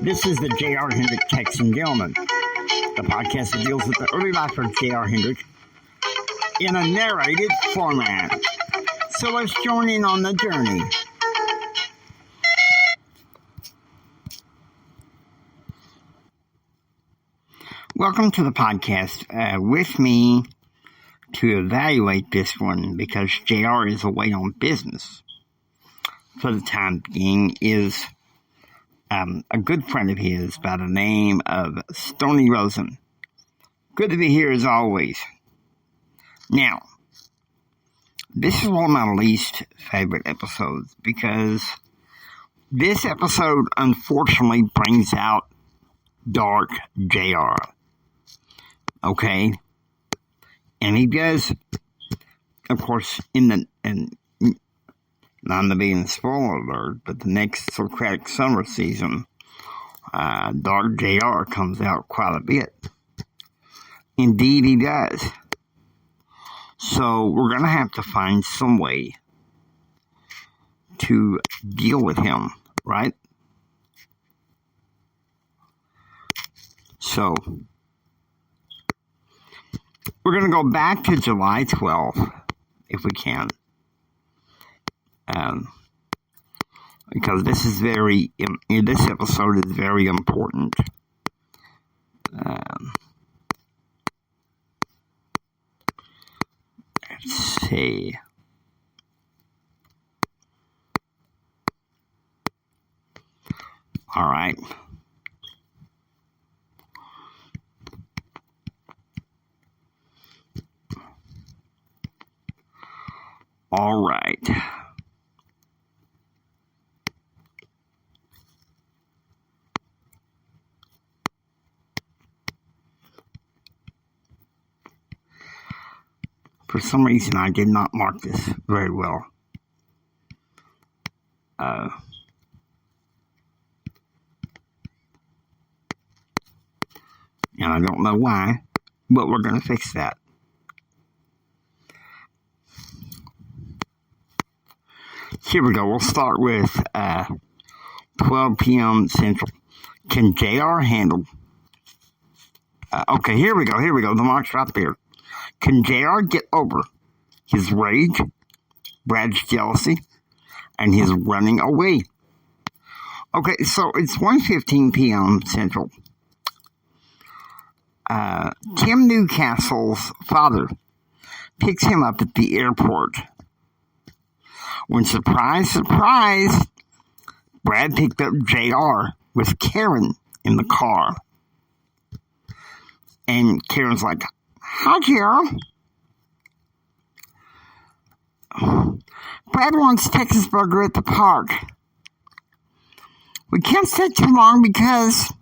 This is the J.R. Hendrick Texan Gentleman, the podcast that deals with the early life of J.R. Hendrick in a narrated format. So let's join in on the journey. Welcome to the podcast. With me to evaluate this one, because J.R. is away on business for the time being, is a good friend of his by the name of Stony Rosen. Good to be here as always. Now, this is one of my least favorite episodes because this episode unfortunately brings out dark JR. Okay? And he does, of course, not to be in spoiler alert, but the next Socratic summer season, Dark JR comes out quite a bit. Indeed, he does. So we're going to have to find some way to deal with him, right? So we're going to go back to July 12th, if we can. Because this episode is very important. Let's see. All right. All right. For some reason, I did not mark this very well. And I don't know why, but we're going to fix that. Here we go. We'll start with 12 p.m. Central. Can JR handle... okay, here we go. The mark's right there. Can JR get over his rage, Brad's jealousy, and his running away? Okay, so it's 1:15 p.m. Central. Tim Newcastle's father picks him up at the airport. When, surprise, Brad picked up JR with Karen in the car. And Karen's like, "Hi, Carol. Brad wants Texas burger at the park. We can't stay too long because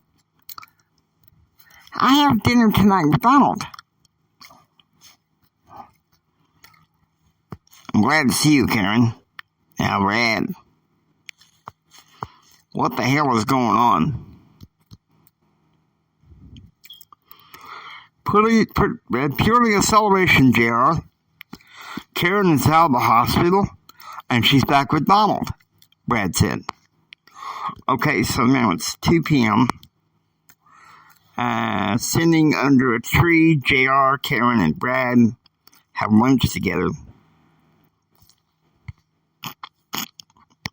I have dinner tonight with Donald." "I'm glad to see you, Karen." "Now, Brad, what the hell is going on?" Purely a celebration, JR. Karen is out of the hospital, and she's back with Donald, Brad said. Okay, so now it's 2 p.m. Sitting under a tree, JR, Karen, and Brad have lunch together.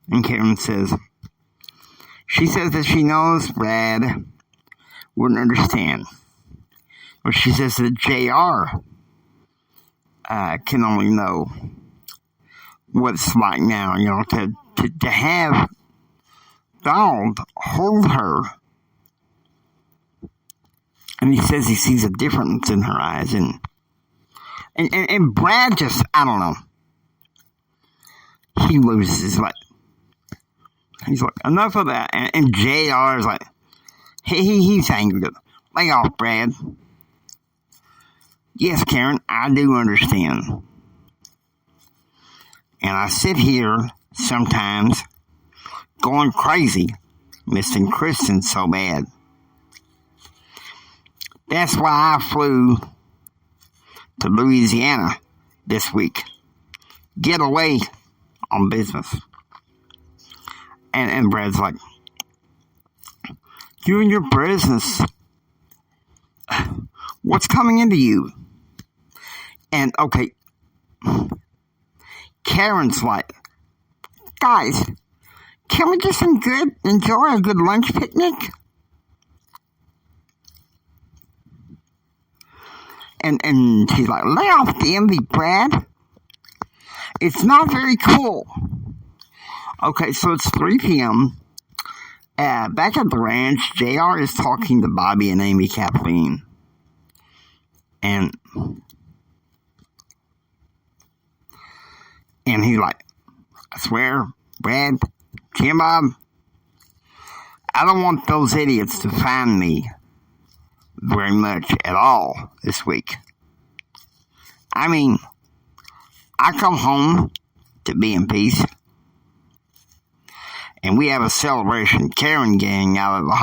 And Karen says, she says that she knows Brad wouldn't understand. But she says that JR can only know what it's like now, to have Donald hold her. And he says he sees a difference in her eyes. And Brad just, I don't know. He loses his life. He's like, enough of that. And JR is like, he's angry. Lay off, Brad. Yes, Karen, I do understand. And I sit here sometimes going crazy, missing Kristen so bad. That's why I flew to Louisiana this week. Get away on business. And Brad's like, You and your business. What's coming into you? And, okay, Karen's like, guys, can we just enjoy a good lunch picnic? And she's like, lay off the envy, Brad. It's not very cool. Okay, so it's 3 p.m. Back at the ranch, JR is talking to Bobby and Amy Kathleen. And he's like, I swear, Brad, Jim Bob, I don't want those idiots to find me very much at all this week. I mean, I come home to be in peace, and we have a celebration Karen gang out of the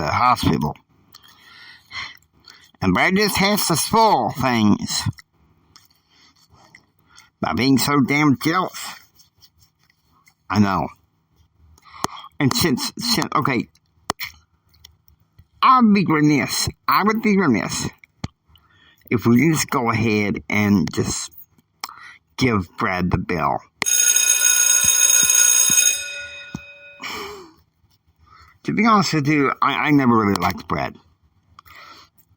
hospital. And Brad just has to spoil things by being so damn jealous. I know. And since okay, I would be remiss if we just go ahead and just give Brad the bill. To be honest with you, I never really liked Brad.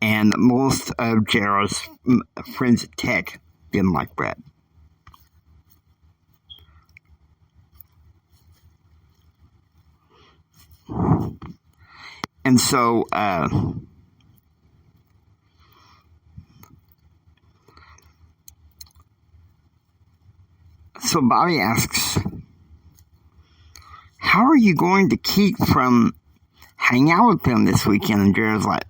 And most of Jared's friends at Tech didn't like Brad. And so, Bobby asks, how are you going to keep from hanging out with them this weekend? And Jared's like,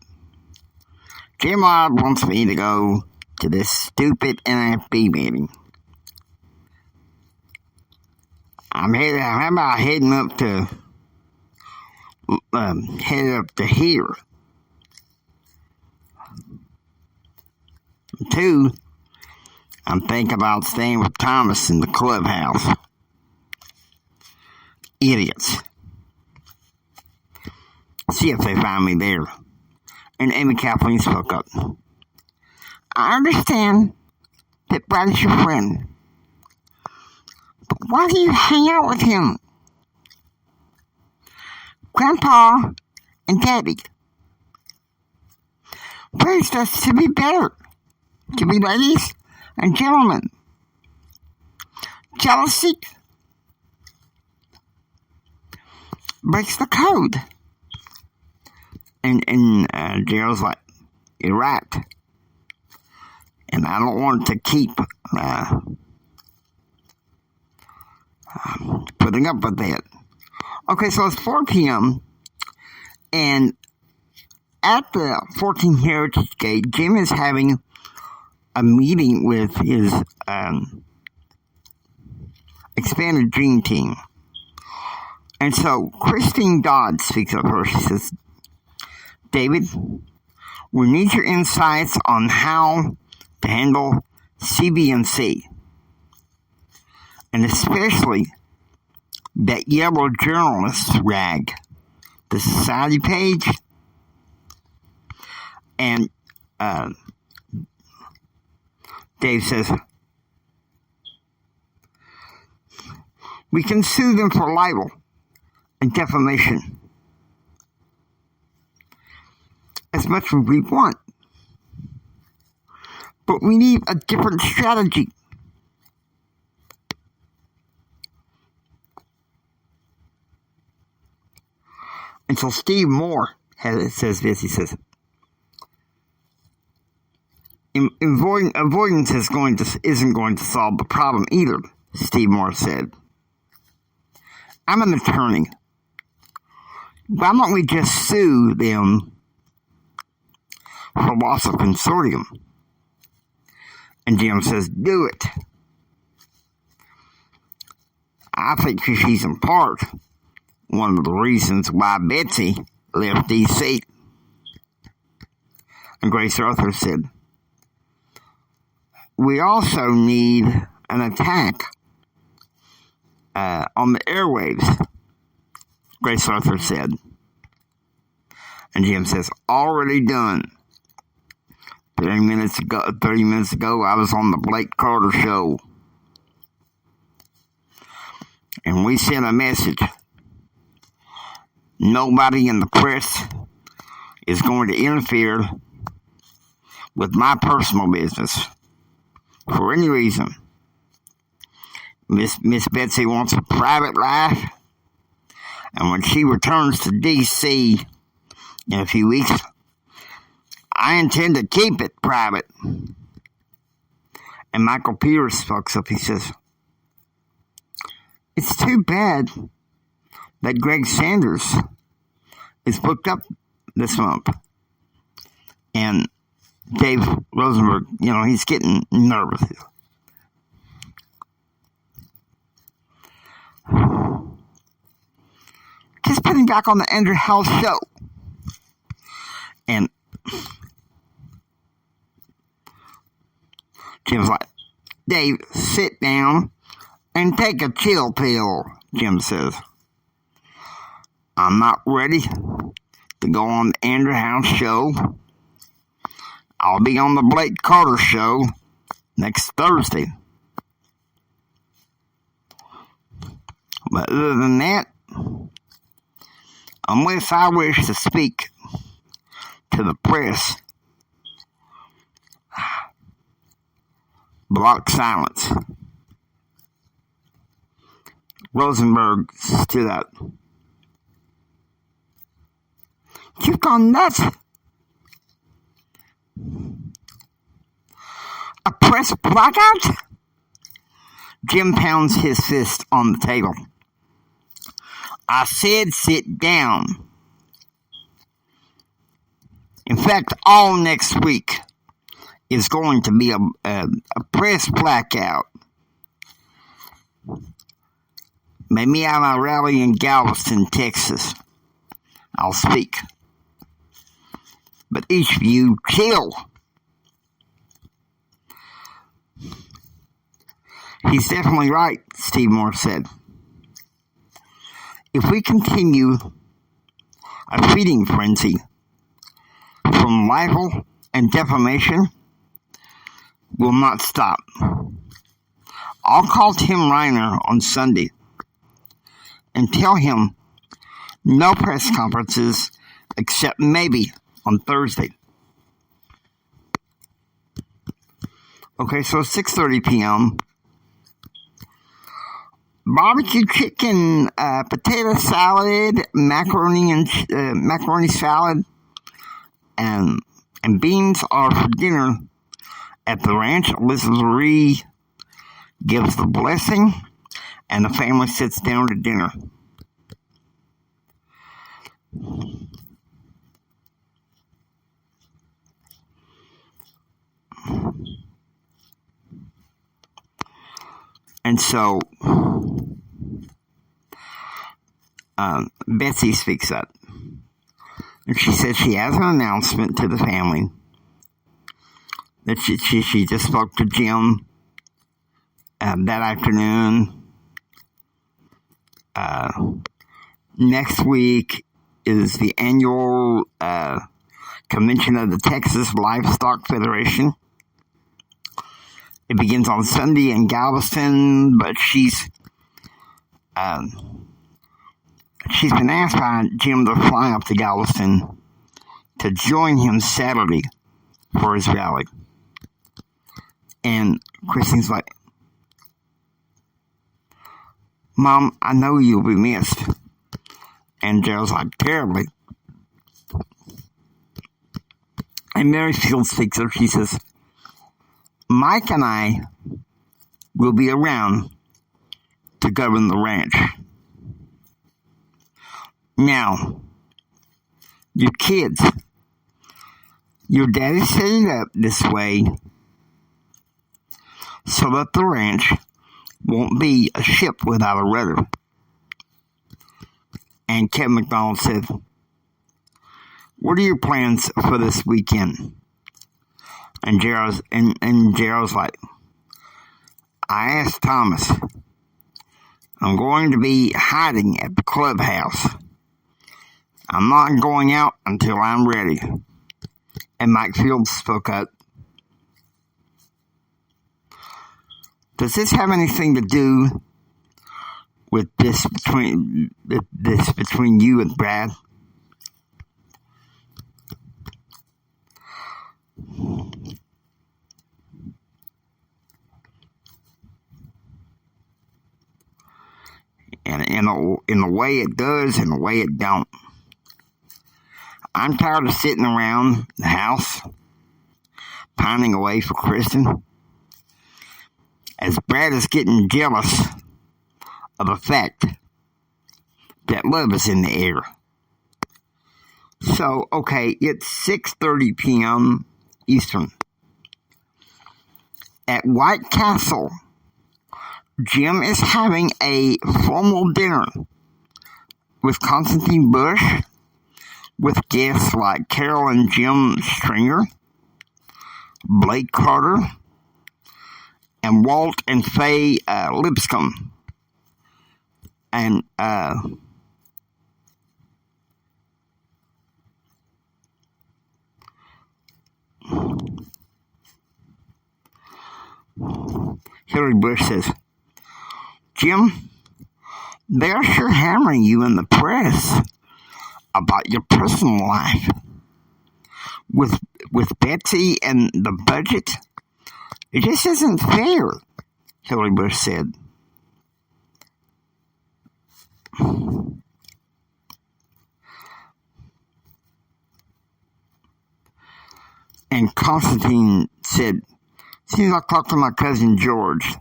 J-Mob wants me to go to this stupid NFB meeting. I'm heading up to here. 2, I'm thinking about staying with Thomas in the clubhouse. Idiots. See if they find me there. And Amy Kathleen spoke up. I understand that Brad is your friend, but why do you hang out with him? Grandpa and Daddy raised us to be better, to be ladies and gentlemen. Jealousy breaks the code. And Gerald's like, you're right. And I don't want to keep putting up with that. Okay, so it's 4 p.m. And at the 14 Heritage Gate, Jim is having a meeting with his expanded dream team. And so Christine Dodd speaks up first. She says, David, we need your insights on how to handle CBNC, and especially that yellow journalist rag, the society page. And Dave says, we can sue them for libel and defamation as much as we want, but we need a different strategy. And so Steve Moore says this. He says, avoidance isn't going to solve the problem either, Steve Moore said. I'm an attorney. Why don't we just sue them for loss of consortium? And Jim says, do it. I think she's in part one of the reasons why Betsy left D.C. And Grace Arthur said, we also need an attack on the airwaves, Grace Arthur said. And Jim says, already done. 30 minutes ago, I was on the Blake Carter show. And we sent a message. Nobody in the press is going to interfere with my personal business for any reason. Miss Betsy wants a private life, and when she returns to D.C. in a few weeks, I intend to keep it private. And Michael Peters speaks up. He says, it's too bad that Greg Sanders is booked up this month. And Dave Rosenberg, he's getting nervous. Just put him back on the Andrew House show. And Jim's like, Dave, sit down and take a chill pill, Jim says. I'm not ready to go on the Andrew House show. I'll be on the Blake Carter show next Thursday. But other than that, unless I wish to speak to the press, block silence. Rosenberg stood up. You've gone nuts. A press blackout? Jim pounds his fist on the table. I said sit down. In fact, all next week is going to be a press blackout. Maybe at a rally in Galveston, Texas, I'll speak. But each of you, chill. He's definitely right, Steve Moore said. If we continue a feeding frenzy from libel and defamation, we'll not stop. I'll call Tim Reiner on Sunday and tell him no press conferences except maybe on Thursday. Okay, so 6:30 p.m. Barbecue chicken, potato salad, macaroni salad, and beans are for dinner at the ranch. Elizabeth Marie gives the blessing, and the family sits down to dinner. And so, Betsy speaks up. And she said she has an announcement to the family that she just spoke to Jim that afternoon. Next week is the annual convention of the Texas Livestock Federation. It begins on Sunday in Galveston, but she's been asked by Jim to fly up to Galveston to join him Saturday for his rally. And Christine's like, Mom, I know you'll be missed. And Gerald's like, terribly. And Mary Field speaks up. She says, Mike and I will be around to govern the ranch. Now, your kids, your daddy set it up this way so that the ranch won't be a ship without a rudder. And Kevin McDonald said, what are your plans for this weekend? And Gerald's like, I asked Thomas, I'm going to be hiding at the clubhouse I'm not going out until I'm ready. And Mike Fields spoke up. Does this have anything to do with this between you and Brad? And in the way it does, and the way it don't. I'm tired of sitting around the house, pining away for Kristen, as Brad is getting jealous of the fact that love is in the air. So, okay, it's 6:30 p.m. Eastern. At White Castle, Jim is having a formal dinner with Constantine Bush, with guests like Carol and Jim Stringer, Blake Carter, and Walt and Faye Lipscomb. And Hillary Bush says, Jim, they're sure hammering you in the press about your personal life. With Betsy and the budget, it just isn't fair, Hillary Bush said. And Constantine said, seems like I talked to my cousin George.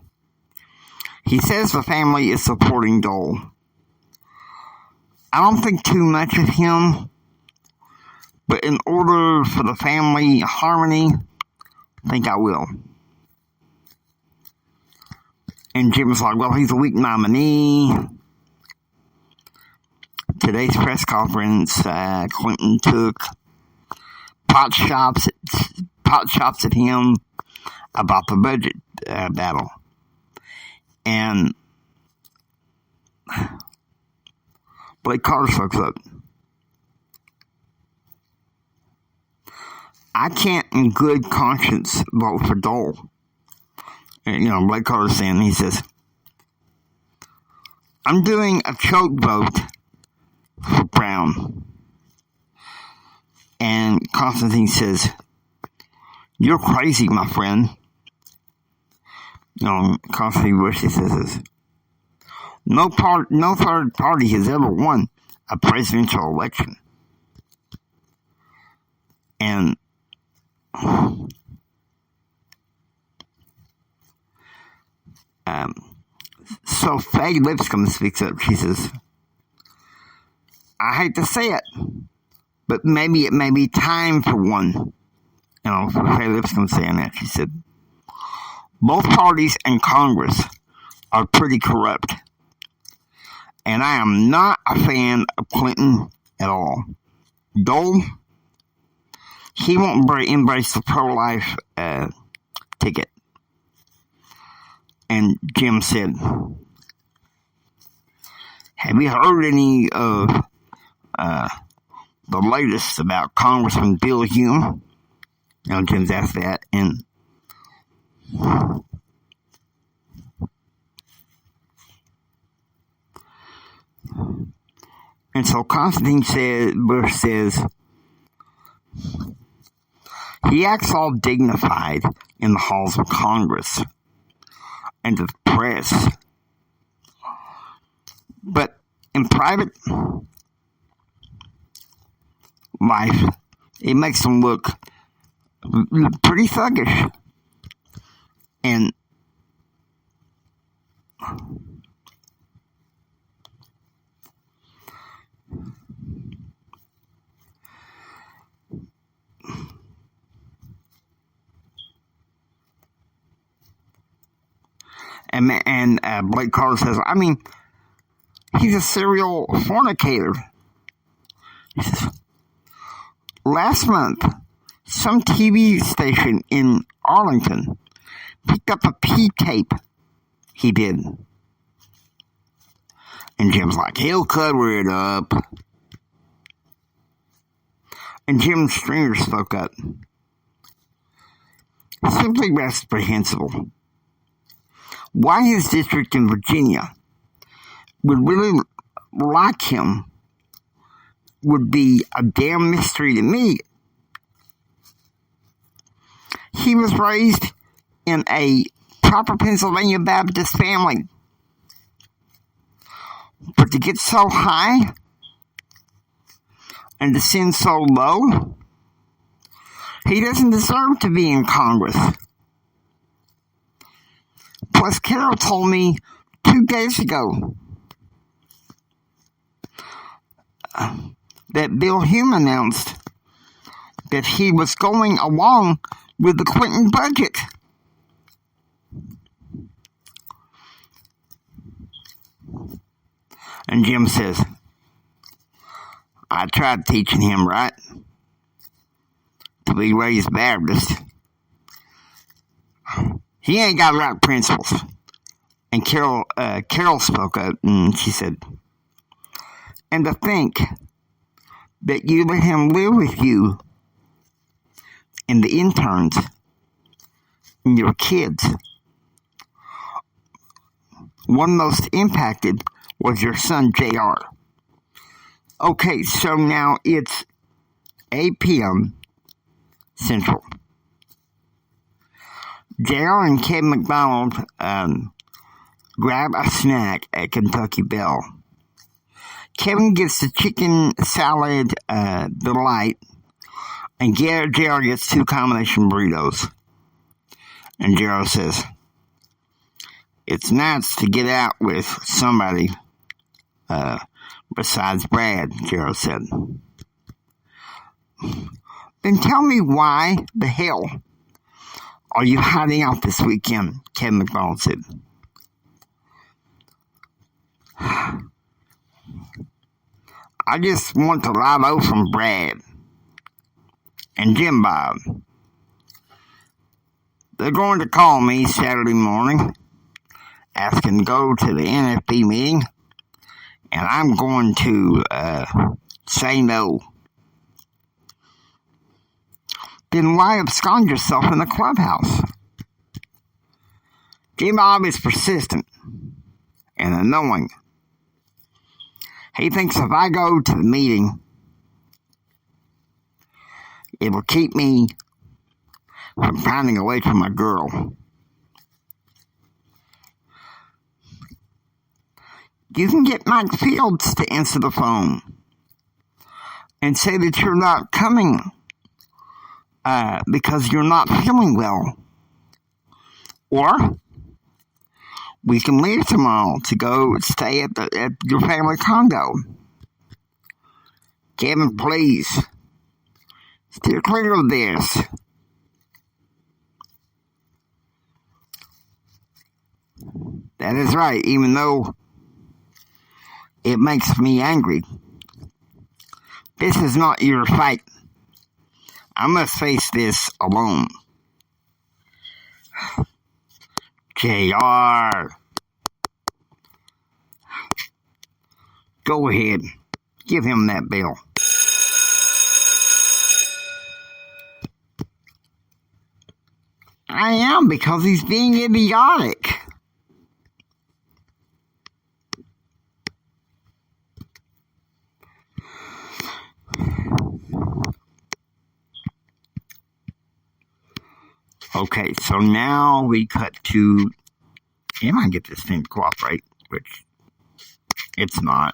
He says the family is supporting Dole. I don't think too much of him, but in order for the family harmony, I think I will. And Jim was like, well, he's a weak nominee. Today's press conference, Clinton took pot shots at him about the budget battle. And Blake Carter spoke up. I can't in good conscience vote for Dole. And, Blake Carter saying, he says, I'm doing a choke vote for Brown. And Constantine says, you're crazy, my friend. Constantine Bush says, no third party has ever won a presidential election. And so Faye Lipscomb speaks up. She says, I hate to say it, but maybe it may be time for one. Faye Lipscomb saying that. She said, both parties in Congress are pretty corrupt. And I am not a fan of Clinton at all. Dole, he won't embrace the pro-life ticket. And Jim said, have you heard any of the latest about Congressman Bill Hume? Jim's asked that. And so Bush says, he acts all dignified in the halls of Congress and to the press. But in private life, it makes him look pretty thuggish. And Blake Carter says, I mean, he's a serial fornicator. He says, last month, some TV station in Arlington picked up a P-tape he did. And Jim's like, he'll cover it up. And Jim Stringer spoke up. Simply reprehensible. Why his district in Virginia would really like him would be a damn mystery to me. He was raised in a proper Pennsylvania Baptist family. But to get so high and descend so low, he doesn't deserve to be in Congress. Plus, Carol told me 2 days ago that Bill Hume announced that he was going along with the Clinton budget. And Jim says, I tried teaching him right to be raised Baptist. He ain't got right principles. And Carol spoke up and she said, and to think that you let him live with you and the interns and your kids. One most impacted was your son, JR. Okay, so now it's 8 p.m. Central. JR and Kevin McDonald grab a snack at Kentucky Bell. Kevin gets the chicken salad delight, and JR gets 2 combination burritos. And JR says, it's nice to get out with somebody besides Brad, JR said. Then tell me why the hell are you hiding out this weekend, Kevin McDonald said. I just want to lie low from Brad and Jim Bob. They're going to call me Saturday morning, asking to go to the NFP meeting, and I'm going to say no. Then why abscond yourself in the clubhouse? Jim Bob is persistent and annoying. He thinks if I go to the meeting, it will keep me from finding away from my girl. You can get Mike Fields to answer the phone and say that you're not coming because you're not feeling well. Or we can leave tomorrow to go stay at your family condo. Kevin, please, steer clear of this. That is right, even though it makes me angry. This is not your fight. I must face this alone. JR. Go ahead. Give him that bill. I am, because he's being idiotic. Okay, so now we cut to, I might get this thing to cooperate, which it's not.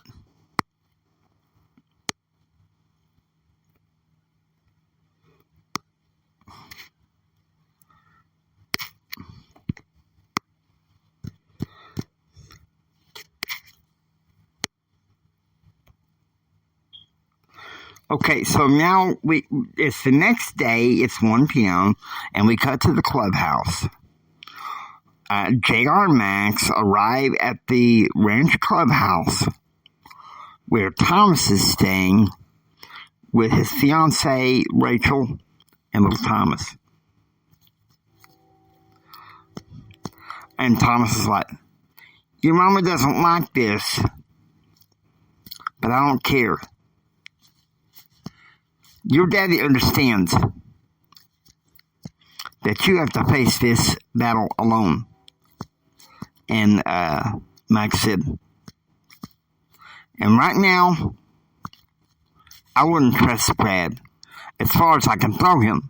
Okay, so now it's the next day, it's 1 p.m., and we cut to the clubhouse. JR and Max arrive at the ranch clubhouse where Thomas is staying with his fiancée, Rachel, and little Thomas. And Thomas is like, your mama doesn't like this, but I don't care. Your daddy understands that you have to face this battle alone. And Mike said, and right now, I wouldn't trust Brad as far as I can throw him.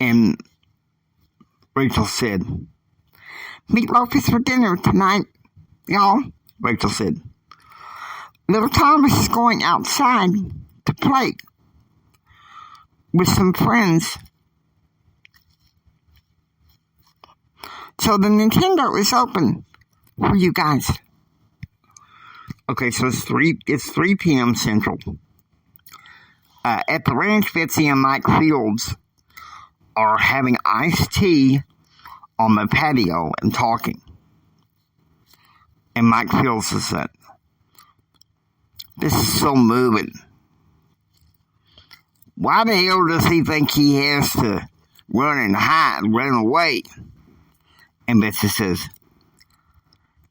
And Rachel said, meatloaf is for dinner tonight, y'all. Rachel said, little Thomas is going outside to play with some friends. So the Nintendo is open for you guys. Okay, so it's 3 p.m. Central. At the ranch, Betsy and Mike Fields are having iced tea on the patio and talking. And Mike Fields said, this is so moving. Why the hell does he think he has to run and hide, run away? And Betsy says,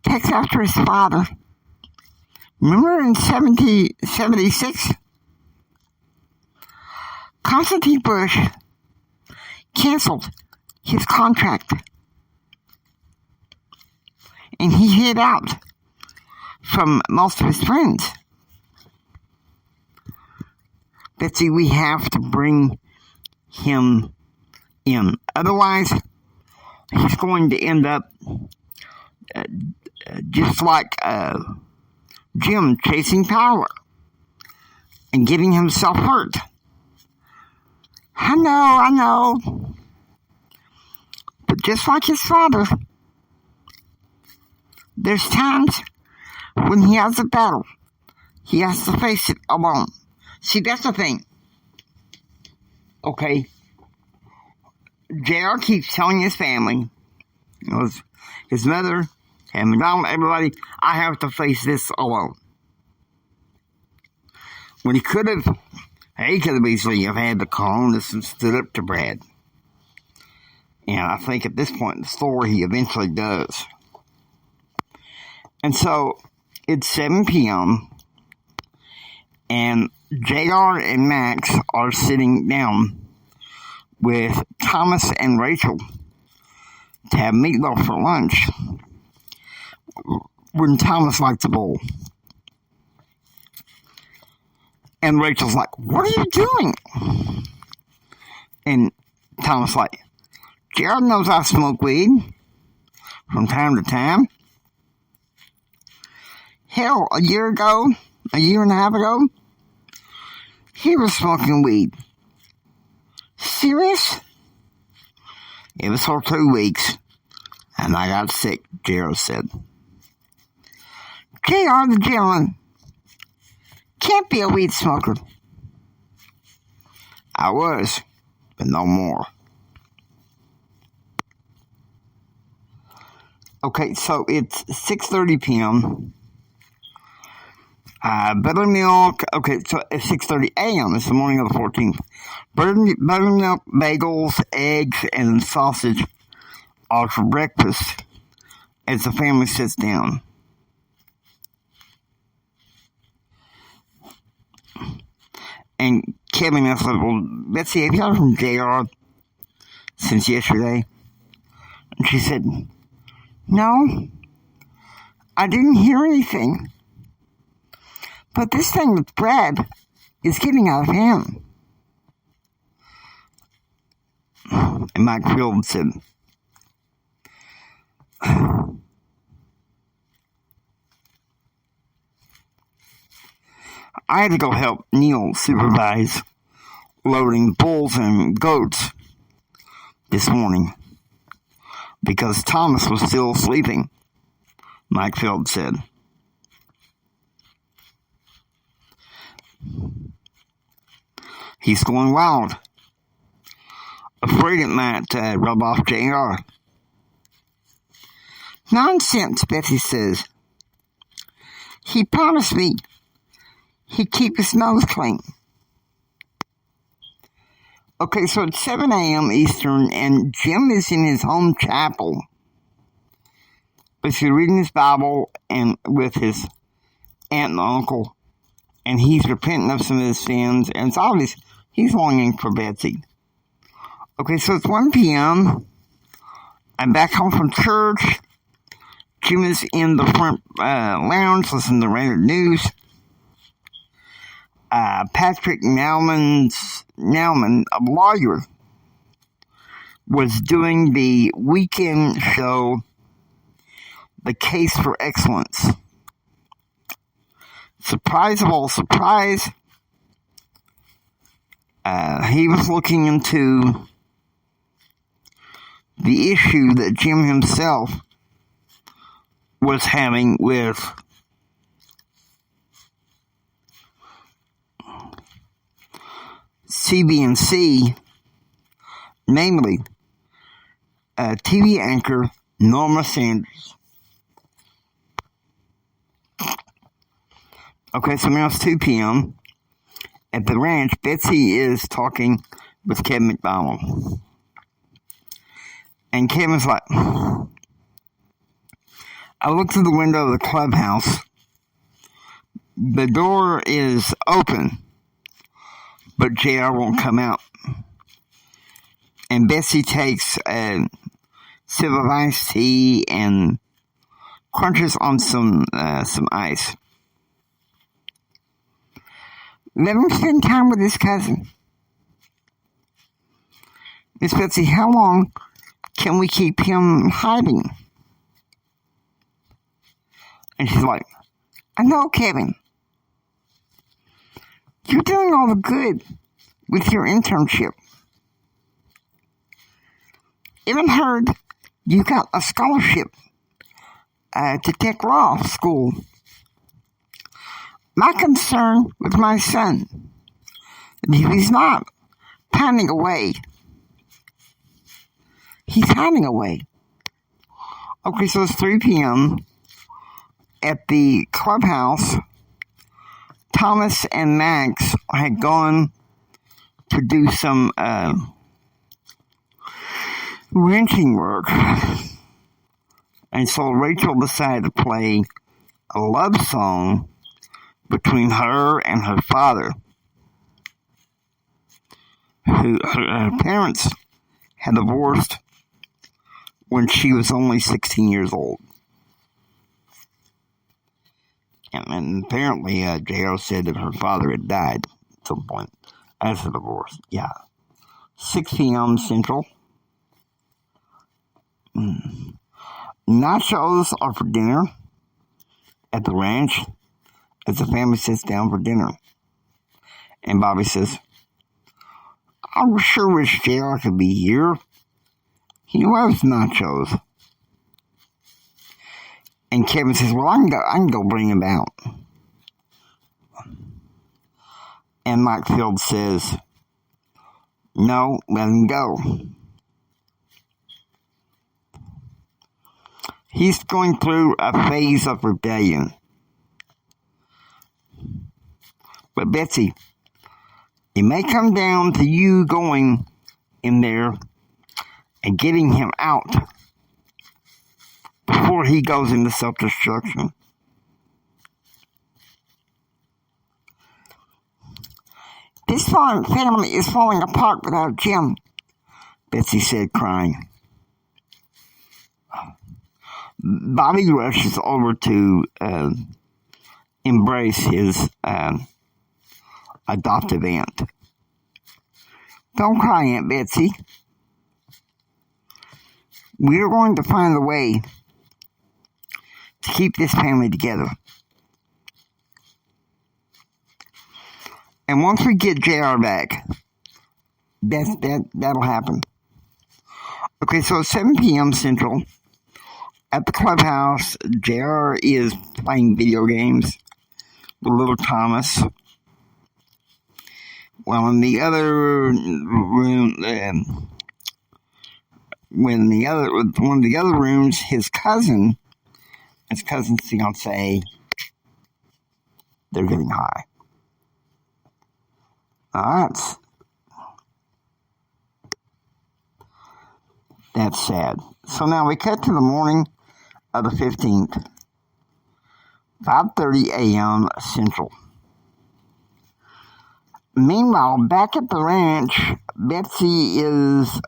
takes after his father. Remember in 76? Constantine Bush canceled his contract. And he hid out from most of his friends. Betsy, we have to bring him in. Otherwise, he's going to end up just like Jim chasing power and getting himself hurt. I know. But just like his father, there's times when he has a battle, he has to face it alone. See, that's the thing. Okay. JR keeps telling his family, his mother, and McDonald, everybody, I have to face this alone. When he could have easily have had the calmness and stood up to Brad. And I think at this point in the story, he eventually does. And so, it's 7 p.m., and JR and Max are sitting down with Thomas and Rachel to have meatloaf for lunch when Thomas likes a bowl. And Rachel's like, what are you doing? And Thomas like, Jared knows I smoke weed from time to time. Hell, a year and a half ago, he was smoking weed. Serious? It was for 2 weeks, and I got sick, Jared said. JR, the gentleman, can't be a weed smoker. I was, but no more. Okay, so it's 6:30 p.m. Buttermilk, okay, so at 6:30 a.m., it's the morning of the 14th. Buttermilk, bagels, eggs, and sausage are for breakfast as the family sits down. And Kevin asked, well, Betsy, have you heard from JR since yesterday? And she said, no, I didn't hear anything. But this thing with Brad is getting out of hand. And Mike Fields said, I had to go help Neil supervise loading bulls and goats this morning because Thomas was still sleeping, Mike Fields said. He's going wild. Afraid it might rub off JR. Nonsense, Betsy says. He promised me he'd keep his nose clean. Okay, so it's 7 a.m. Eastern, and Jim is in his home chapel. But he's reading his Bible and with his aunt and uncle and he's repenting of some of his sins, and it's obvious he's longing for Betsy. Okay, so it's 1 p.m. I'm back home from church. Jim is in the front lounge listening to Random News. Patrick Nauman, a lawyer, was doing the weekend show, The Case for Excellence. Surprise of all surprise, he was looking into the issue that Jim himself was having with CBNC, namely TV anchor Norma Sanders. Okay, so now it's 2 p.m. At the ranch, Betsy is talking with Kevin McDonald. And Kevin's like, I look through the window of the clubhouse. The door is open, but JR won't come out. And Betsy takes a sip of iced tea and crunches on some ice. Let him spend time with his cousin. Miss Betsy, how long can we keep him hiding? And she's like, I know, Kevin. You're doing all the good with your internship. Even heard you got a scholarship to Tech Law School. My concern with my son, if he's not pining away, he's hiding away. Okay, so it's 3 p.m. At the clubhouse. Thomas and Max had gone to do some wrenching work. And so Rachel decided to play a love song between her and her father, who her parents had divorced when she was only 16 years old. And apparently, JR said that her father had died at some point after the divorce. Yeah. 6 p.m. Central. Nachos are for dinner at the ranch as the family sits down for dinner. And Bobby says, I sure wish JR could be here. He loves nachos. And Kevin says, well, I can go bring him out. And Mike Field says, no, let him go. He's going through a phase of rebellion. But Betsy, it may come down to you going in there and getting him out before he goes into self-destruction. This family is falling apart without Jim, Betsy said, crying. Bobby rushes over to embrace his adoptive aunt. Don't cry, Aunt Betsy. We're going to find a way to keep this family together. And once we get JR back, that'll happen. Okay, so it's 7 p.m. Central. At the clubhouse, JR is playing video games with little Thomas. While in the other room, one of the other rooms, his cousin's fiance, they're getting high. That's sad. So now we cut to the morning of the 15th, 5:30 a.m. Central. Meanwhile, back at the ranch, Betsy is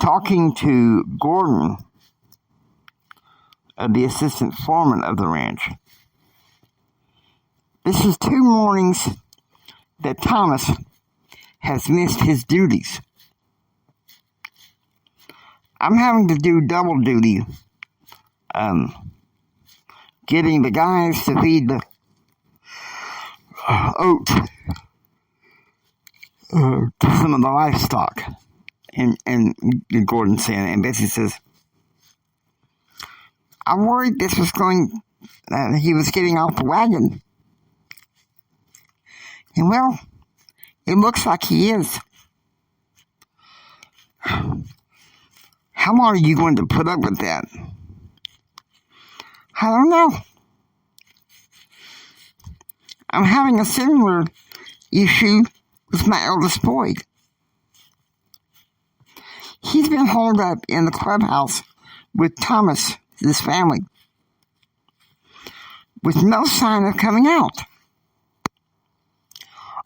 talking to Gordon, the assistant foreman of the ranch. This is 2 mornings that Thomas has missed his duties. I'm having to do double duty, getting the guys to feed the oat to some of the livestock. And Gordon said, and Betsy says, I worried he was getting off the wagon. And well, it looks like he is. How long are you going to put up with that? I don't know. I'm having a similar issue with my eldest boy. He's been holed up in the clubhouse with Thomas, his family, with no sign of coming out.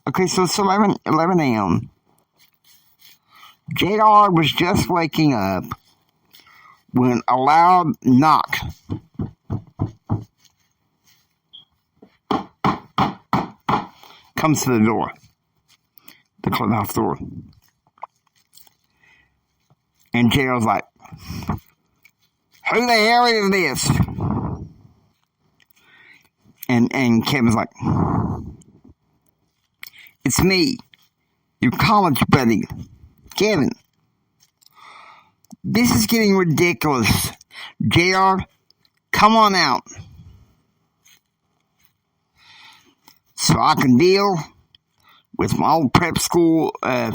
Okay, so it's 11 a.m. JR was just waking up when a loud knock comes to the door, the clubhouse door. And JR's like, who the hell is this? And Kevin's like, it's me, your college buddy, Kevin. This is getting ridiculous. JR, come on out. So I can deal with my old prep school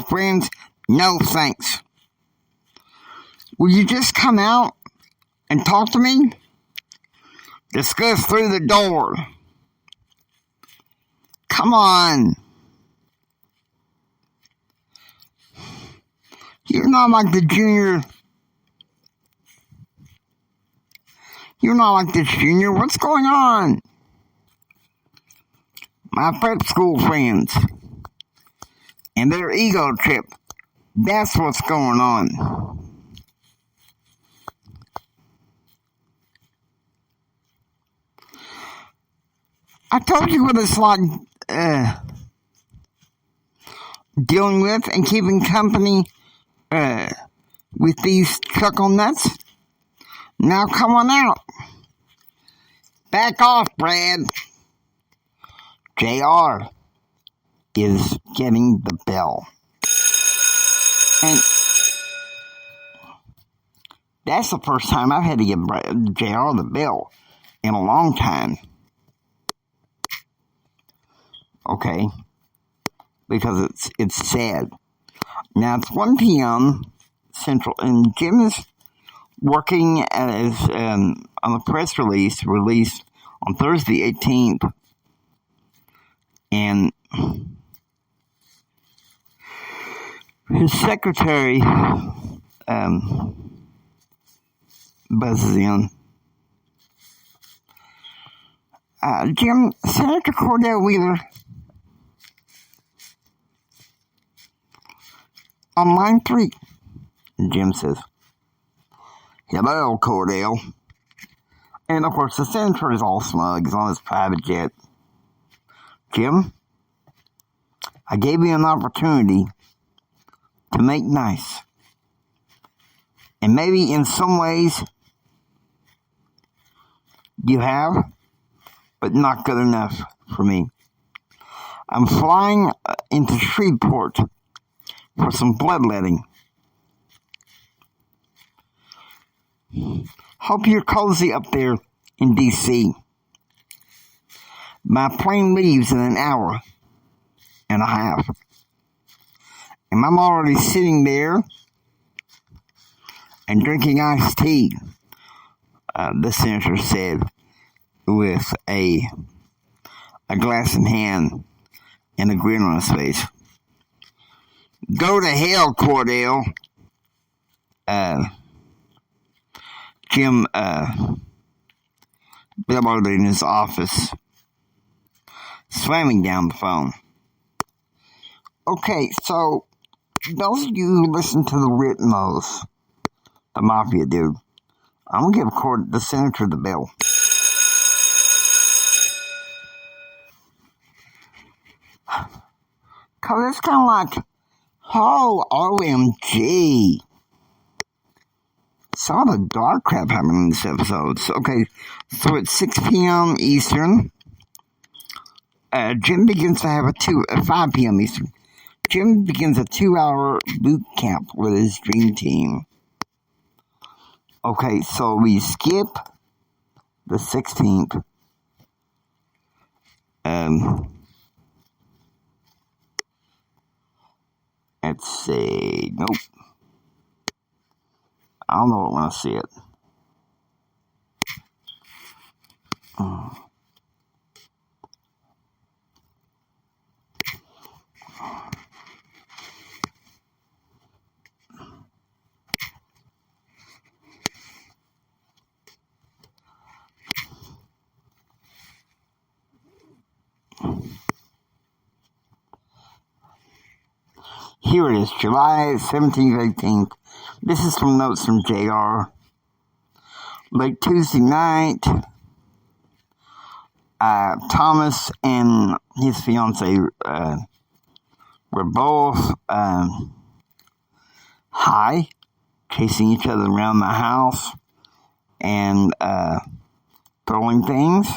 friends. No thanks. Will you just come out and talk to me? Discuss through the door. Come on. You're not like the junior. You're not like this junior. What's going on? My prep school friends and their ego trip. That's what's going on. I told you what it's like dealing with and keeping company with these chuckle nuts. Now come on out. Back off, Brad. JR is getting the bell. And that's the first time I've had to give JR the bell in a long time. Okay? Because it's sad. Now it's 1 p.m. Central, and Jim is working as on a press release released on Thursday 18th. And his secretary buzzes in. Jim, Senator Cordell Wheeler on line 3. And Jim says, hello, Cordell. And of course, the senator is all smug. He's on his private jet. Jim, I gave you an opportunity to make nice. And maybe in some ways you have, but not good enough for me. I'm flying into Shreveport for some bloodletting. Hope you're cozy up there in D.C. My plane leaves in an hour and a half. And I'm already sitting there and drinking iced tea, the senator said, with a glass in hand and a grin on his face. Go to hell, Cordell. Jim bellowed in his office. slamming down the phone. Okay, so those of you who listen to the Ritmos, the Mafia dude, I'm going to give the senator the bill. Because it's kind of like, oh, OMG. Saw the dark crap happening in this episode. So, okay, so it's 6 p.m. Eastern. Jim begins to have 5 p.m. Eastern. Jim begins a 2-hour boot camp with his dream team. Okay, so we skip the 16th. Let's see. Nope. I don't know when I see it. Here it is, July 17th, 18th. This is from notes from JR. Late Tuesday night, Thomas and his fiancee were both high, chasing each other around the house and throwing things.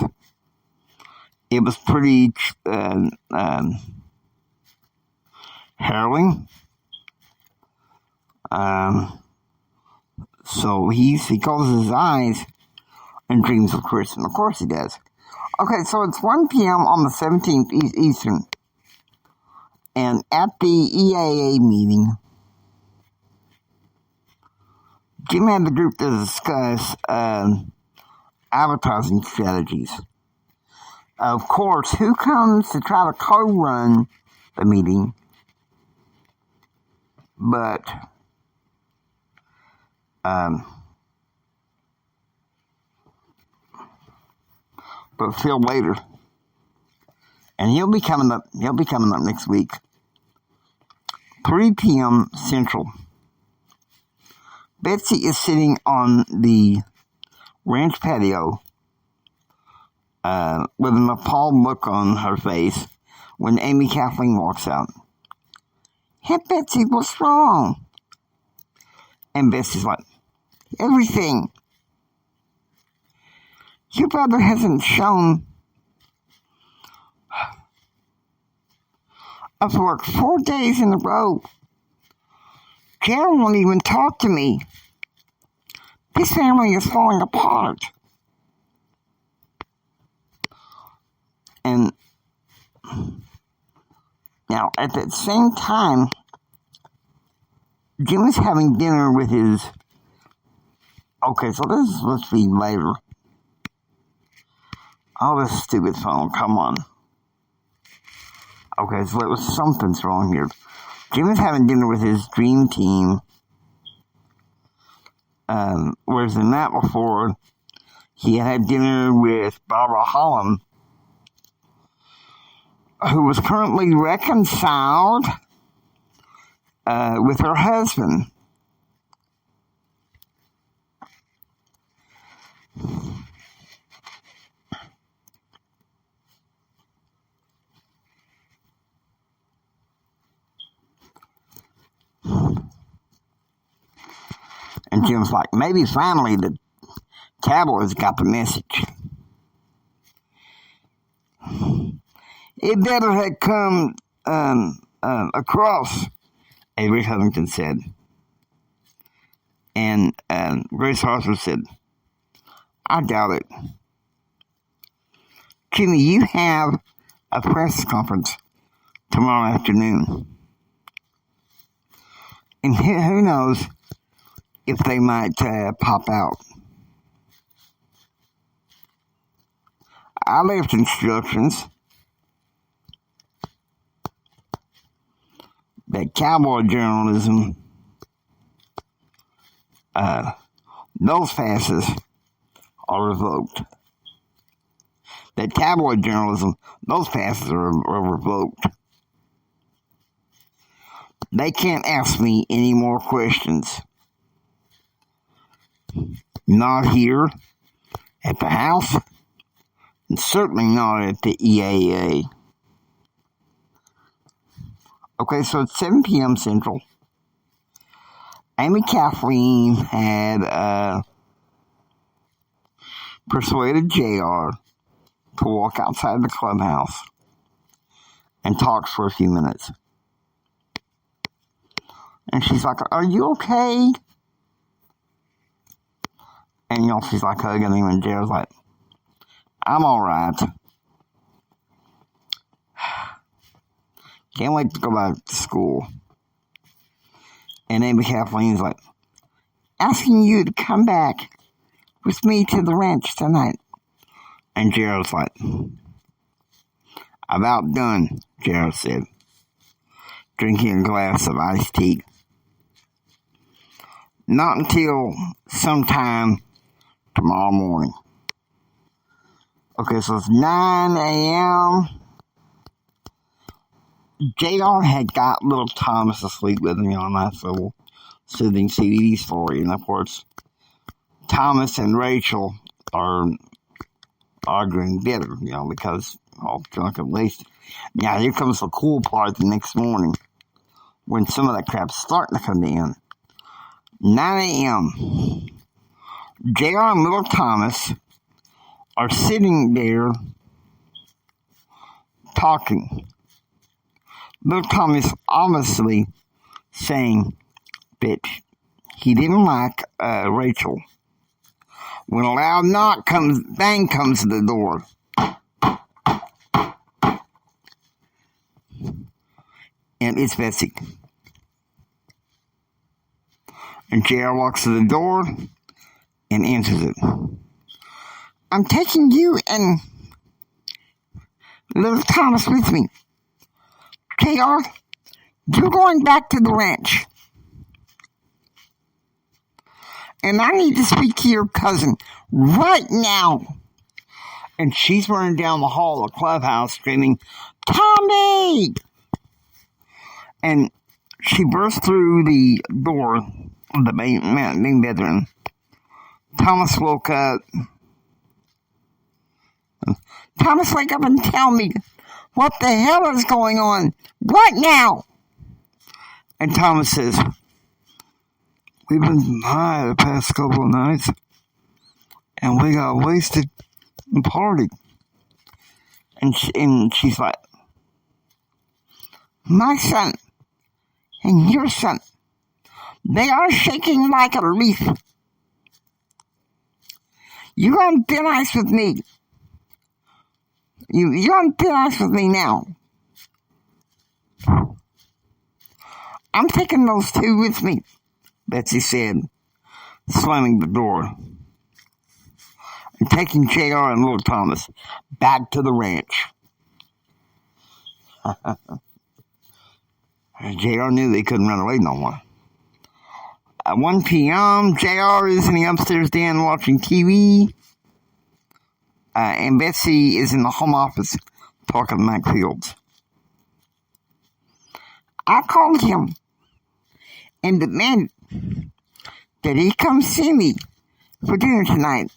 It was pretty harrowing. So he closes his eyes and dreams of Kristen. Of course he does. Okay, so it's 1 p.m. on the 17th Eastern. And at the EAA meeting, Jim had the group to discuss advertising strategies. Of course, who comes to try to co-run the meeting? But Phil later, and he'll be coming up next week. 3 p.m. Central. Betsy is sitting on the ranch patio with an appalled look on her face when Amy Kathleen walks out. Hey, Betsy, what's wrong? And Betsy's like, everything. Your brother hasn't shown up for work 4 days in a row. Jared won't even talk to me. This family is falling apart. And now, at that same time, Jim is having dinner with his... Okay, so this is supposed to be later. Oh, this stupid phone, come on. Okay, so something's wrong here. Jim is having dinner with his dream team. Whereas the night before, he had dinner with Barbara Holland, who was currently reconciled with her husband. And Jim's like, maybe finally the tabloids got the message. It better have come across, Avery Huntington said. And Grace Harper said, I doubt it. Jimmy, you have a press conference tomorrow afternoon. And who knows if they might pop out. I left instructions that cowboy journalism, those passes are revoked. That tabloid journalism, those passes are revoked. They can't ask me any more questions. Not here, at the House, and certainly not at the EAA. Okay, so it's 7 p.m. Central. Amy Kathleen had persuaded JR to walk outside the clubhouse and talk for a few minutes. And she's like, "Are you okay?" And, she's like hugging him, and JR's like, "I'm all right. Can't wait to go back to school." And Amy Kathleen's like, "Asking you to come back with me to the ranch tonight." And JR's like, "About done," JR said, drinking a glass of iced tea. "Not until sometime tomorrow morning." Okay, so it's 9 a.m. JR had got little Thomas asleep with me on that little soothing CBD story. And of course, Thomas and Rachel are arguing bitter, because all drunk and wasted. Now, here comes the cool part the next morning when some of that crap's starting to come in. 9 a.m. JR and little Thomas are sitting there talking. Little Thomas obviously saying that he didn't like Rachel. When a loud bang comes to the door. And it's Betsy. And JR walks to the door and answers it. "I'm taking you and little Thomas with me. JR, you're going back to the ranch. And I need to speak to your cousin right now." And she's running down the hall of the clubhouse screaming, "Tommy!" And she burst through the door of the main bedroom. Thomas woke up. "Thomas, wake up and tell me what the hell is going on right now." And Thomas says, "We've been high the past couple of nights, and we got wasted and partied." And she's like, "My son and your son, they are shaking like a leaf. You're on thin ice with me. You're on thin ice with me now. I'm taking those two with me," Betsy said, slamming the door, and taking JR and little Thomas back to the ranch. JR knew they couldn't run away no more. At 1 p.m., JR is in the upstairs den watching TV, and Betsy is in the home office talking to Mike Fields. "I called him and demanded that he come see me for dinner tonight.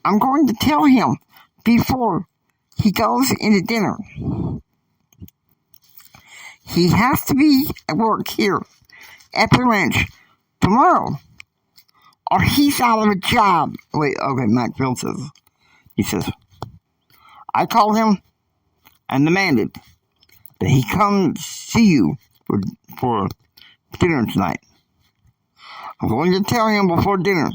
I'm going to tell him before he goes into dinner. He has to be at work here at the ranch tomorrow, or he's out of a job." Wait, okay, Mike Fields says, he says, "I called him and demanded that he come see you for dinner tonight. I'm going to tell him before dinner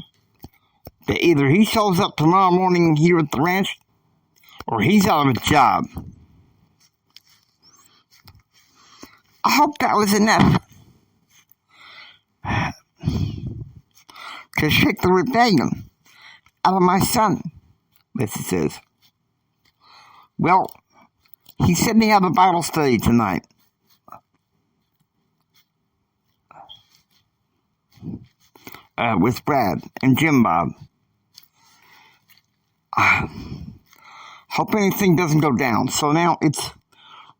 that either he shows up tomorrow morning here at the ranch, or he's out of a job." I hope that was enough to shake the rebellion out of my son, Betsy says. "Well, he said they have a Bible study tonight. With Brad and Jim Bob. Hope anything doesn't go down. So now it's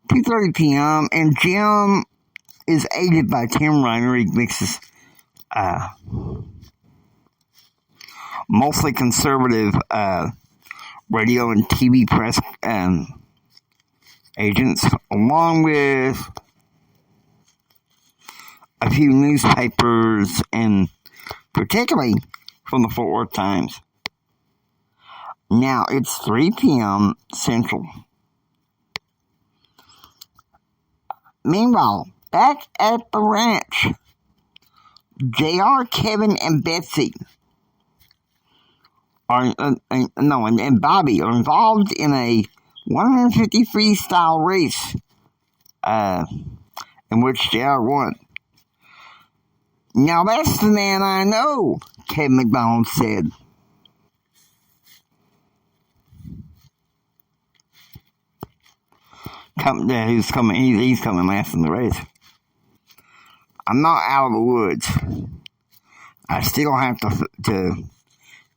2:30 p.m. and Jim is aided by Tim Reiner. He mixes mostly conservative radio and TV press agents, along with a few newspapers, and particularly from the Fort Worth Times. Now it's 3 p.m. Central. Meanwhile, back at the ranch, JR, Kevin, and Betsy and Bobby are involved in a 150 freestyle race in which JR won. Now that's the man I know, Kevin McDonald said. He's coming last in the race. I'm not out of the woods. I still have to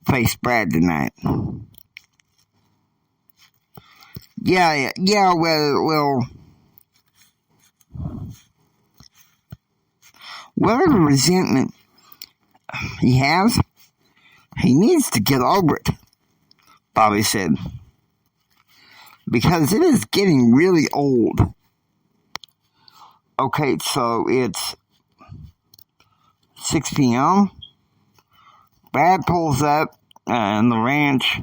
face Brad tonight. Yeah, well, whatever resentment he has, he needs to get over it, Bobby said. Because it is getting really old. Okay, so it's 6 p.m. Brad pulls up in the ranch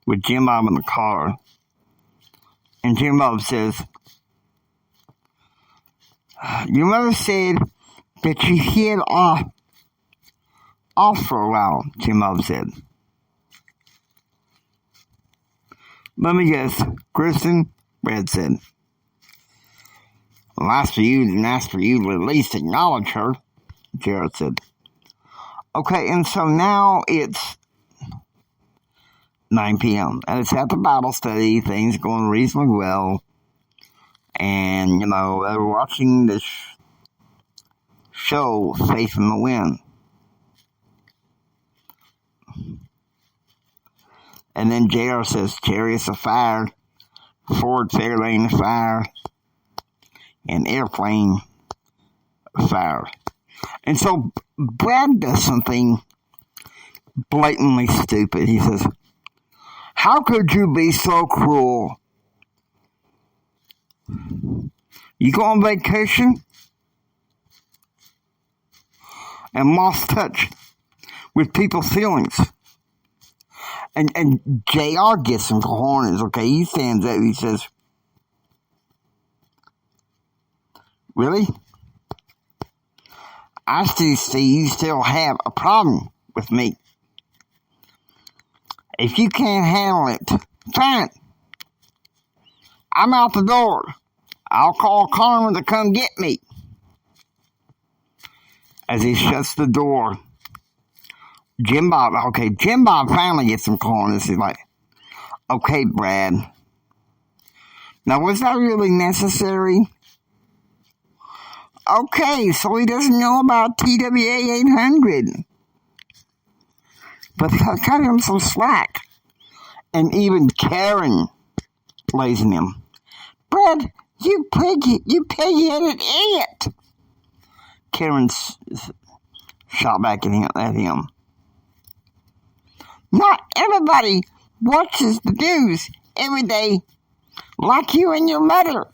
with Jim Bob in the car. And Jim Bob says, "Your mother said that you hid off for a while," Jim Bob said. "Let me guess, Kristen," Brad said. "Well, nice for you to at least acknowledge her," Jared said. Okay, and so now it's 9 p.m. and it's at the Bible study. Things are going reasonably well. And, they're watching this show, Faith in the Wind. And then JR says, "Chariots of fire, Ford Fairlane of fire, and airplane of fire." And so Brad does something blatantly stupid. He says, "How could you be so cruel? You go on vacation and lost touch with people's feelings." And JR gets some cojones, okay? He stands up, he says, "Really? I still see you still have a problem with me. If you can't handle it, fine. I'm out the door. I'll call Carmen to come get me." As he shuts the door, Jim Bob finally gets some corners. He's like, "Okay, Brad. Now, was that really necessary?" Okay, so he doesn't know about TWA 800. But cut him some slack. And even Karen lays in him. "Brad, you pig-headed idiot!" Karen shot back at him. "Not everybody watches the news every day like you and your mother."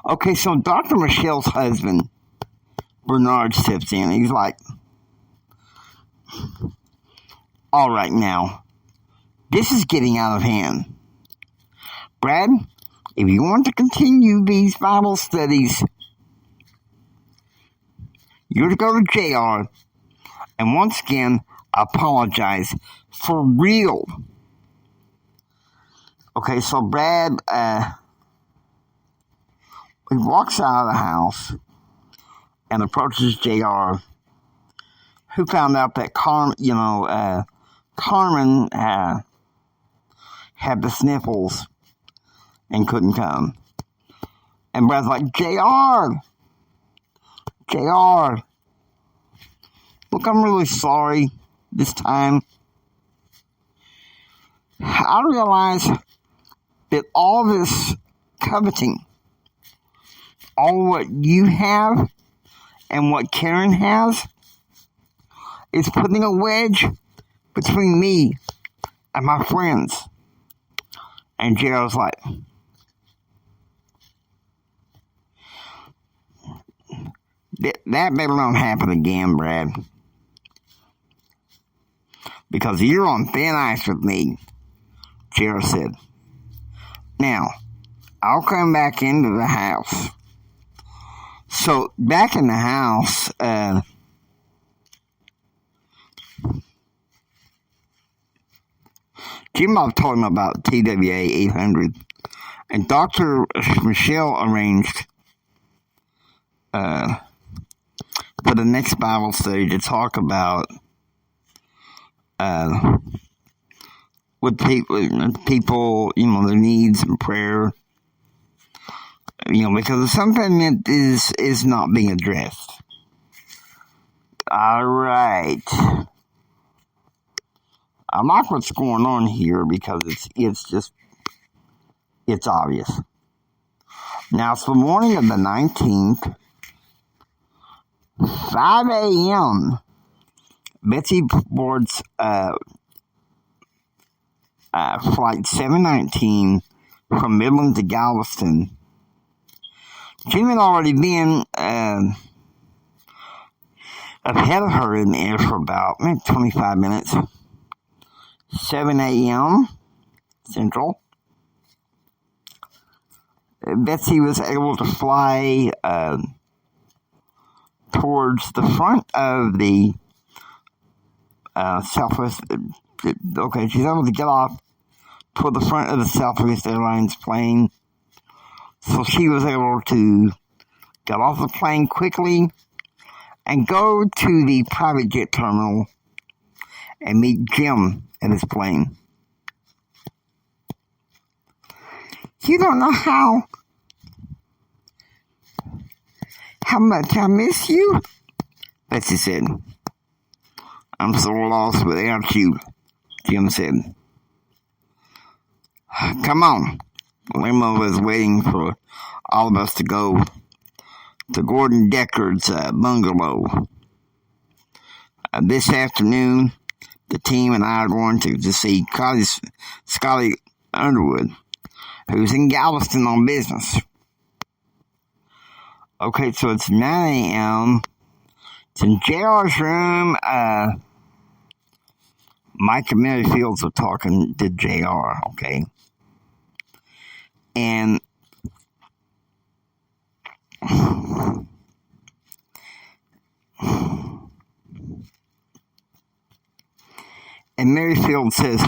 Okay, so Dr. Michelle's husband, Bernard, steps in. He's like, "All right now, this is getting out of hand. Brad, if you want to continue these Bible studies, you're to go to JR and once again apologize for real." Okay, so Brad, he walks out of the house and approaches JR, who found out that Carmen had the sniffles and couldn't come. And Brad's like, JR, look, I'm really sorry this time. I realize that all this coveting, all what you have and what Karen has, is putting a wedge between me and my friends. And Gerald's like, that better not happen again, Brad. Because you're on thin ice with me, Gerald said. Now, I'll come back into the house. So, back in the house, Jim Bob told him about TWA 800, and Dr. Michelle arranged for the next Bible study to talk about with people, their needs and prayer, because it's something that is not being addressed. All right. I like what's going on here because it's obvious. Now, it's the morning of the 19th, 5 a.m. Betsy boards flight 719 from Midland to Galveston. Jim had already been ahead of her in the air for about 25 minutes. 7 a.m. Central. Betsy was able to fly towards the front of the Southwest. Okay, she's able to get off toward the front of the Southwest Airlines plane. So she was able to get off the plane quickly and go to the private jet terminal and meet Jim at his plane. You don't know how much I miss you, Betsy said. I'm so lost without you, Jim said. Come on. The limo is waiting for all of us to go to Gordon Deckard's bungalow. This afternoon, the team and I are going to see Scotty Underwood, who's in Galveston on business. Okay, so it's 9 a.m. It's in JR's room. Mike and Mary Fields are talking to JR, okay? And Mary Fields says,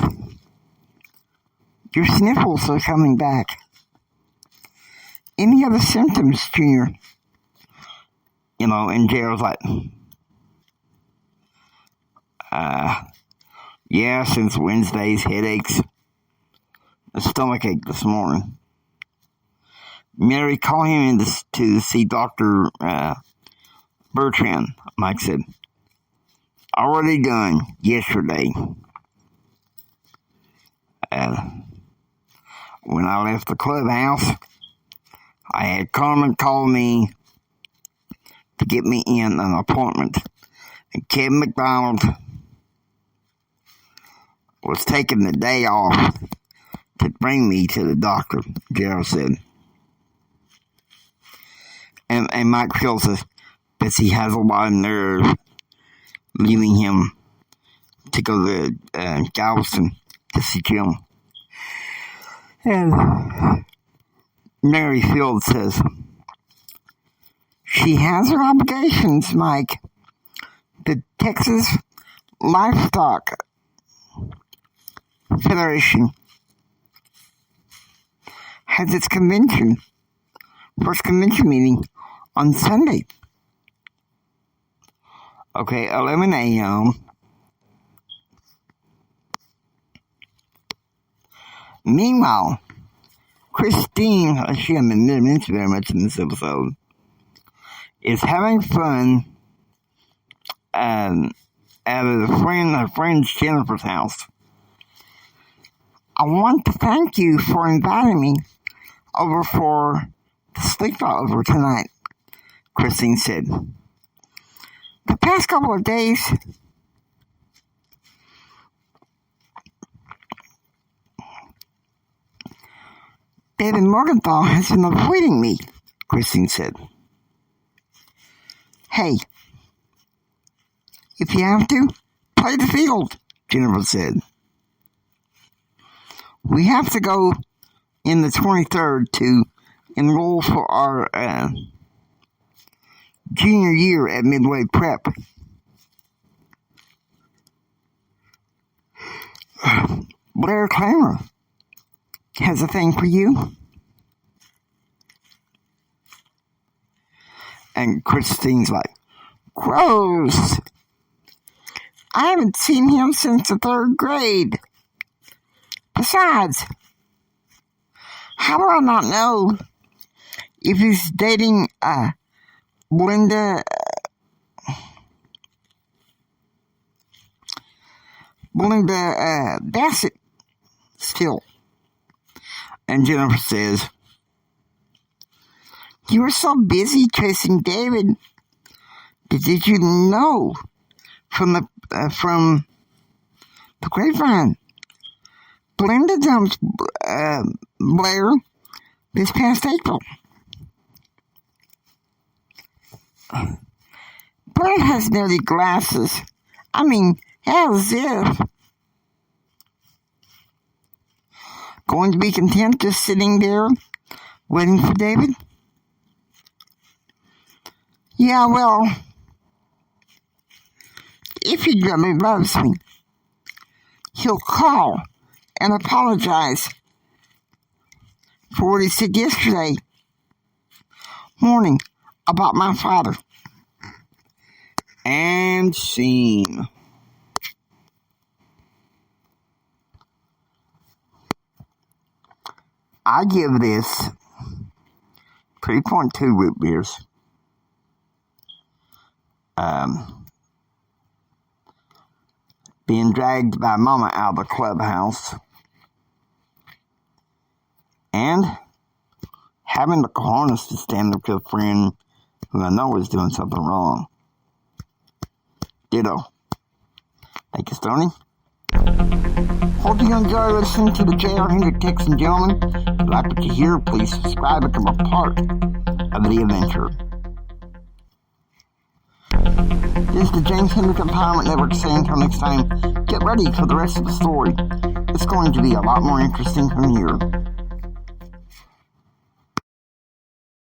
your sniffles are coming back. Any other symptoms, Junior? And JR's like, yeah, since Wednesday's headaches, a stomachache this morning. Mary, call him in to see Dr. Bertrand, Mike said. Already done yesterday. When I left the clubhouse, I had Carmen call me to get me in an appointment. And Kevin McDonald was taking the day off to bring me to the doctor, Gerald said. And Mike Fields says, Betsy has a lot of nerve leaving him to go to Galveston to see Jim. And Mary Fields says, she has her obligations, Mike. The Texas Livestock Federation has its first convention meeting on Sunday. Okay, 11 a.m. Meanwhile, Christine, she hasn't been mentioned very much in this episode, is having fun at her friend Jennifer's house. I want to thank you for inviting me over for the sleepover tonight, Christine said. The past couple of days, David Morgenthau has been avoiding me, Christine said. Hey, if you have to, play the field, Jennifer said. We have to go in the 23rd to enroll for our junior year at Midway Prep. Blair Clamor has a thing for you. And Christine's like, gross. I haven't seen him since the 3rd grade. Besides, how do I not know if he's dating Belinda Bassett still? And Jennifer says, you were so busy chasing David. Did you know from the grapevine? Belinda dumped Blair this past April. Blair has nerdy glasses. I mean, as if. Going to be content just sitting there waiting for David? Yeah, well, if he really loves me, he'll call and apologize for what he said yesterday morning about my father. And scene. I give this 3.2 root beers. Being dragged by Mama out of the clubhouse. And having the cojones to stand up to a friend who I know is doing something wrong. Ditto. Thank you, Stoney. Hope you enjoy listening to the J.R. Hendrick Texas and Gentlemen. If you like what you hear, please subscribe and become a part of the adventure. This is the James Hendrick Empowerment Network saying until next time, get ready for the rest of the story. It's going to be a lot more interesting from here.